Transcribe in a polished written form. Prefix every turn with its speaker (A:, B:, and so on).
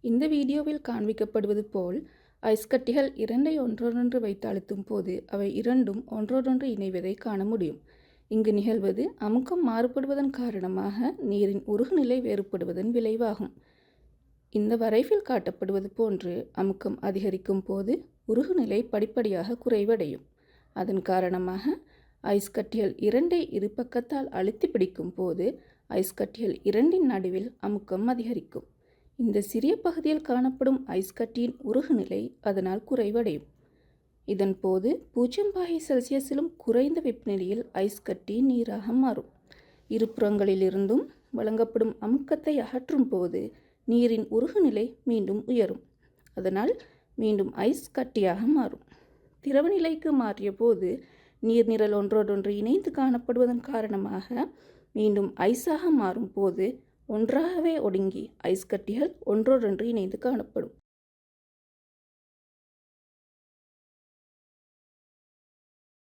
A: இந்த வீடியோவில் காண்பிக்கப்படுவது போல் ஐஸ் கட்டிகள் இரண்டை ஒன்றொன்று வைத்து அழுத்தும் போது அவை இரண்டும் ஒன்றோடொன்று இணைவதை காண முடியும். இங்கு நிகழ்வது அமுக்கம் மாறுபடுவதன் காரணமாக நீரின் உருகுநிலை வேறுபடுவதன் விளைவாகும். இந்த வரைவில் காட்டப்படுவது போன்று அமுக்கம் அதிகரிக்கும் போது உருகுநிலை படிப்படியாக குறைவடையும். அதன் காரணமாக ஐஸ் கட்டிகள் இரண்டை இரு பக்கத்தால் அழுத்தி பிடிக்கும் போது ஐஸ் கட்டிகள் இரண்டின் நடுவில் அமுக்கம் அதிகரிக்கும். இந்த சிறிய பகுதியில் காணப்படும் ஐஸ் கட்டியின் உருகுநிலை அதனால் குறைவடையும். இதன் போது 0°C குறைந்த வெப்பநிலையில் ஐஸ் கட்டி நீராக மாறும். இருபுறங்களிலிருந்தும் வழங்கப்படும் அமுக்கத்தை அகற்றும் போது நீரின் உருகுநிலை மீண்டும் உயரும். அதனால் மீண்டும் ஐஸ் கட்டியாக மாறும். திரவநிலைக்கு மாறிய போது நீர்நிரல் ஒன்றோடொன்று இணைந்து காணப்படுவதன் காரணமாக மீண்டும் ஐஸாக மாறும் போது ஒன்றாகவே ஒடுங்கி ஐஸ் கட்டிகள் ஒன்றோடொன்று இணைந்து காணப்படும்.